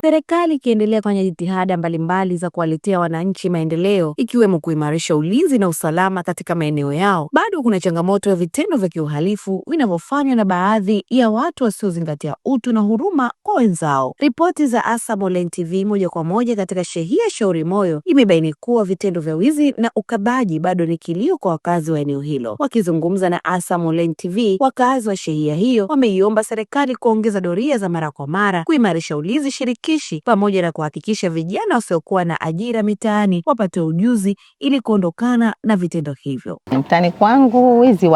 Serikali ikiendelea kwenye jitihada mbalimbali za kuwaletea wananchi maendeleo, ikiwemo kuimarisha ulinzi na usalama katika maeneo yao, bado kuna changamoto ya vitendo vya kiuhalifu vinavyofanywa na baadhi ya watu wasiozingatia utu na huruma kwa wenzao. Ripoti za ASAM Online TV moja kwa moja katika shehia Shauri Moyo imebaini kuwa vitendo vya wizi na ukabaji bado ni kilio kwa wakazi wa eneo hilo. Wakizungumza na ASAM Online TV, wakazi wa shehia hiyo wameiomba serikali kuongeza doria za mara kwa mara, kuimarisha ulinzi shirikishi pamoja na kuhakikisha vijana wasiokuwa na ajira mitaani wapate ujuzi ili kuondokana na vitendo hivyo. Mtaani kwangu wizi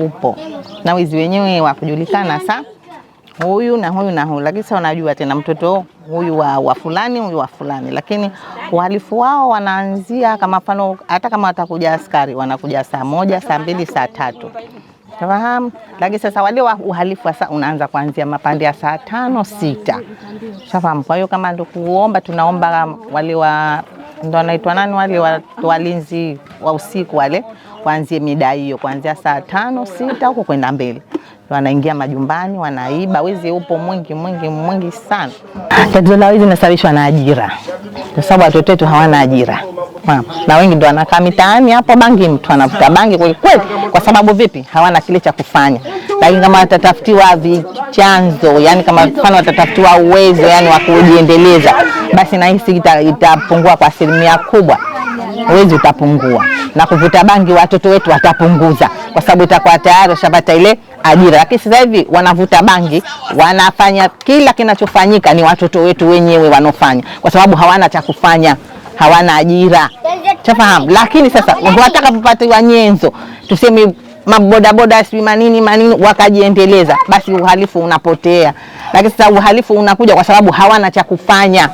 upo na wizi wenyewe wakujulikana huyu na huyu na huyu, lakini sasa unajua tena mtoto huyu wa fulani huyu wa fulani, lakini uhalifu wao wanaanzia kama mfano, hata kama watakuja askari wanakuja saa 1, saa 2, saa 3. Tafahamu, lakini sasa wale wa uhalifu sasa unaanza kuanzia mapande ya saa 5, 6. Tafahamu. Kwa hiyo kama ndo kuomba, tunaomba wale ndo wanaitwa nani wale walinzi wa usiku wale kuanzia mida hiyo, kuanzia saa 5, 6 huko kwenda mbele. Wanaingia majumbani, wanaiba. Wizi upo mwingi sana. Tatizo la wizi linasababishwa na ajira. Kwa sababu watoto wetu hawana ajira. Na wengi ndio wanakaa mitaani hapo, bangi, mtu anavuta bangi kweli kweli. Kwa sababu vipi? Hawana kile cha kufanya. Lakini kama watatafutiwa vichanzo, yani kama mfano watatafutiwa uwezo yani wa kujiendeleza, basi na hisi itapungua kwa asilimia kubwa. Uwezo utapungua. Na kuvuta bangi watoto wetu watapunguza. Kwa sababu itakuwa tayari washapata ile ajira. Lakini sasa hivi wanavuta bangi, wanafanya kila kinachofanyika ni watoto wetu wenyewe wanofanya, kwa sababu hawana cha kufanya, hawana ajira. Tafahamu. Lakini sasa watakapopata nyenzo, tuseme mabodaboda manini wakajiendeleza, basi uhalifu unapotea. Lakini sasa uhalifu unakuja kwa sababu hawana cha kufanya.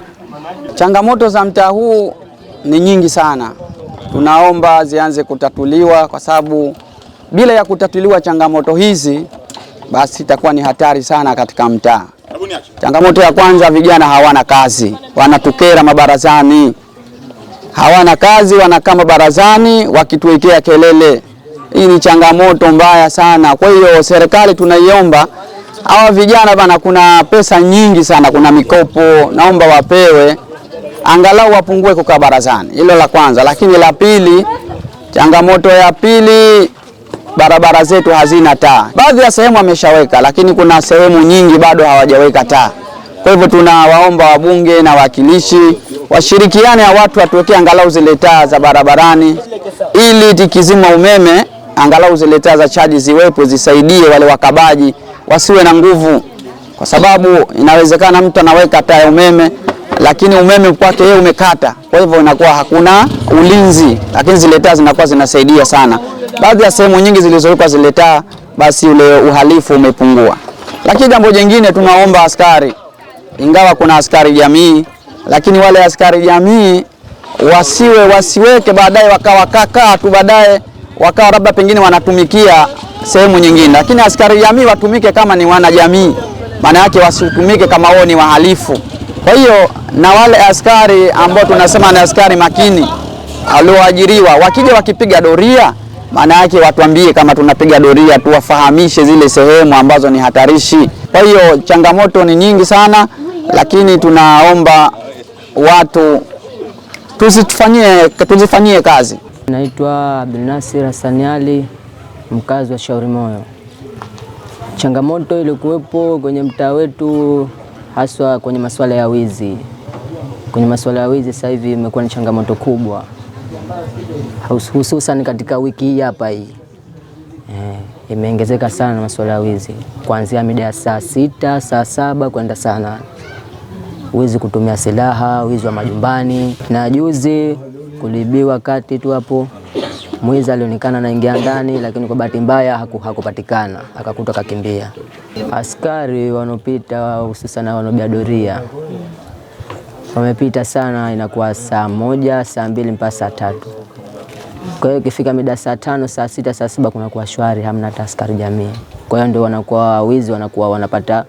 Changamoto za mtaa huu ni nyingi sana. Tunaomba zianze kutatuliwa, kwa sababu bila ya kutatuliwa changamoto hizi basi itakuwa ni hatari sana katika mtaa. Changamoto ya kwanza, vijana hawana kazi, wanatukera mabarazani. Hawana kazi, wanakaa mabarazani wakituwekea kelele. Hii ni changamoto mbaya sana. Kwa hiyo serikali tunaiomba hawa vijana bana, kuna pesa nyingi sana, kuna mikopo, naomba wapewe angalau wapungue kukaa barazani. Hilo la kwanza. Lakini la pili, changamoto ya pili, barabara zetu hazina taa. Baadhi ya sehemu wameshaweka, lakini kuna sehemu nyingi bado hawajaweka taa. Kwa hivyo tunawaomba wabunge na wakilishi washirikiane na watu watuwekee angalau zile taa za barabarani, ili tikizima umeme angalau zile taa za chaji ziwepo, zisaidie wale wakabaji wasiwe na nguvu. Kwa sababu inawezekana mtu anaweka taa ya umeme lakini umeme kwake yeye umekata, kwa hivyo inakuwa hakuna ulinzi, lakini zile taa zinakuwa zinasaidia sana. Baadhi ya sehemu nyingi zilizowekwa zile taa, basi ule uhalifu umepungua. Lakini jambo jingine, tunaomba askari, ingawa kuna askari jamii, lakini wale askari jamii wasiweke baadaye wakakaa tu, baadaye wakawa labda pengine wanatumikia sehemu nyingine. Lakini askari jamii watumike kama ni wanajamii, maana yake wasitumike kama wao ni wahalifu. Kwa hiyo na wale askari ambao tunasema ni askari makini walioajiriwa, wakija wakipiga doria, maana yake watuambie kama tunapiga doria, tuwafahamishe zile sehemu ambazo ni hatarishi. Kwa hiyo changamoto ni nyingi sana, lakini tunaomba watu tuzifanyie kazi. Naitwa Abdulnasir Hassan Ali, mkazi wa Shauri Moyo. Changamoto ilikuwepo kwenye mtaa wetu haswa kwenye masuala ya wizi. Kwenye masuala ya wizi sasa hivi imekuwa ni changamoto kubwa, hususan katika wiki hii hapa hii. Imeongezeka sana masuala ya wizi, kuanzia mida ya saa 6, saa 7 kwenda saa 8. Wizi kutumia silaha, wizi wa majumbani. Na juzi kulibiwa kati tu hapo, mwizi alionekana anaingia ndani, lakini kwa bahati mbaya hakupatikana, akakuta kakimbia. Askari wanopita, hususan wanobia doria, wamepita sana, inakuwa saa 1, saa 2 mpaka saa 3. Kwa hiyo ikifika mida saa 5, saa 6, saa 7 kunakuwa shwari, hamna hata askari jamii. Kwa hiyo ndio wanakuwa wizi, wanakuwa wanapata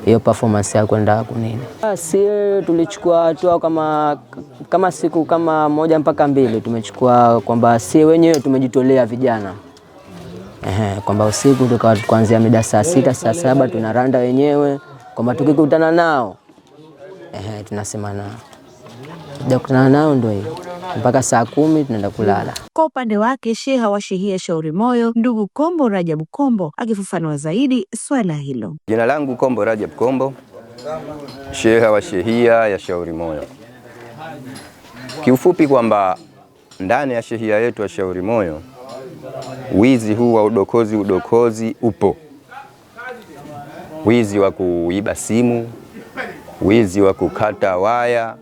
hiyo performance ya kwenda kunini. Si tulichukua hatua kama siku kama 1 mpaka 2 tumechukua, kwamba si wenyewe tumejitolea vijana. Kwamba usiku kuanzia mida saa 6, saa 7 tunaranda wenyewe, kwamba tukikutana nao tunasemana. Tukutana nao ndio hiyo. Mpaka saa 10 tunaenda kulala. Kwa upande wake Sheha wa Shehia Shauri Moyo, ndugu Kombo Rajab Kombo, akifafanua zaidi swala hilo. Jina langu Kombo Rajab Kombo, Sheha wa Shehia ya Shauri Moyo. Kiufupi kwamba ndani ya shehia yetu ya Shauri Moyo, wizi huu wa udokozi upo. Wizi wa kuiba simu, wizi wa kukata waya,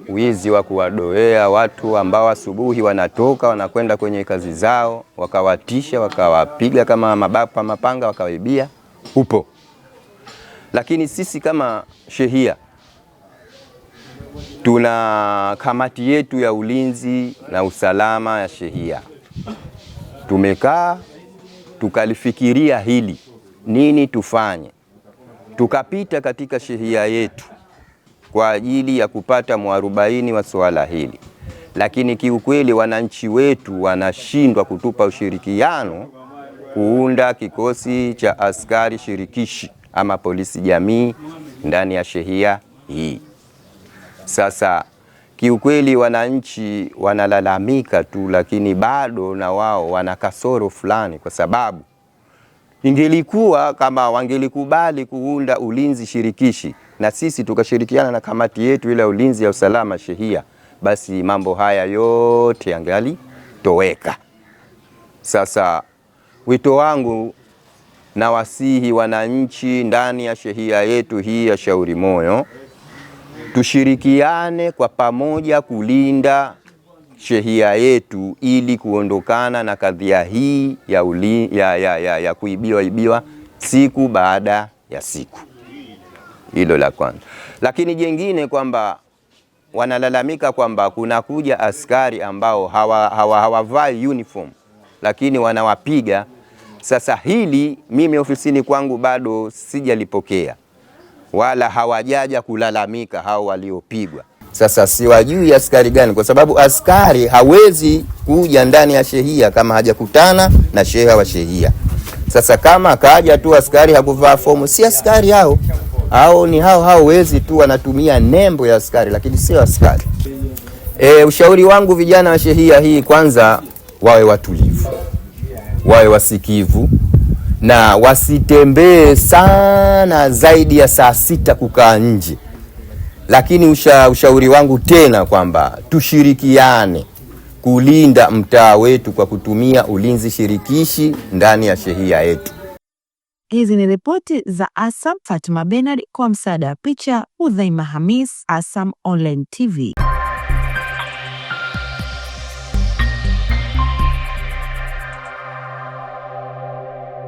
wizi wa kuwadoea watu ambao asubuhi wanatoka wanakwenda kwenye kazi zao, wakawatisha, wakawapiga kama mabapa mapanga, wakawaibia, upo. Lakini sisi kama shehia tuna kamati yetu ya ulinzi na usalama ya shehia. Tumekaa tukalifikiria hili, nini tufanye. Tukapita katika shehia yetu kwa ajili ya kupata mwarobaini wa swala hili. Lakini kiukweli wananchi wetu wanashindwa kutupa ushirikiano kuunda kikosi cha askari shirikishi ama polisi jamii ndani ya shehia hii. Sasa kiukweli wananchi wanalalamika tu, lakini bado na wao wana kasoro fulani, kwa sababu ingelikuwa kama wangelikubali kuunda ulinzi shirikishi na sisi tukashirikiana na kamati yetu ile ulinzi ya usalama shehia, basi mambo haya yote yangalitoweka. Sasa wito wangu na wasihi wananchi ndani ya shehia yetu hii ya Shauri Moyo, tushirikiane kwa pamoja kulinda shehia yetu ili kuondokana na kadhia hii ya kuibiwa siku baada ya siku. Hilo la kwanza. Lakini jengine kwamba wanalalamika kwamba kuna kuja askari ambao hawavai uniform lakini wanawapiga. Sasa hili mimi ofisini kwangu bado sijalipokea, wala hawajaja kulalamika hao waliopigwa. Sasa siwajui askari gani, kwa sababu askari hawezi kuja ndani ya shehia kama hajakutana na sheha wa shehia. Sasa kama kaja tu askari hakuvaa fomu, si askari hao. Hao ni hao wezi tu wanatumia nembo ya askari, lakini sio askari. Ushauri wangu vijana wa shehia hii, kwanza wawe watulivu, wawe wasikivu, na wasitembee sana zaidi ya saa 6 kukaa nje. Lakini ushauri wangu tena kwamba tushirikiane kulinda mtaa wetu kwa kutumia ulinzi shirikishi ndani ya shehia yetu. Hizi ni ripoti za ASAM. Fatuma Bernard kwa msaada wa picha Udhaima Hamis, ASAM Online TV.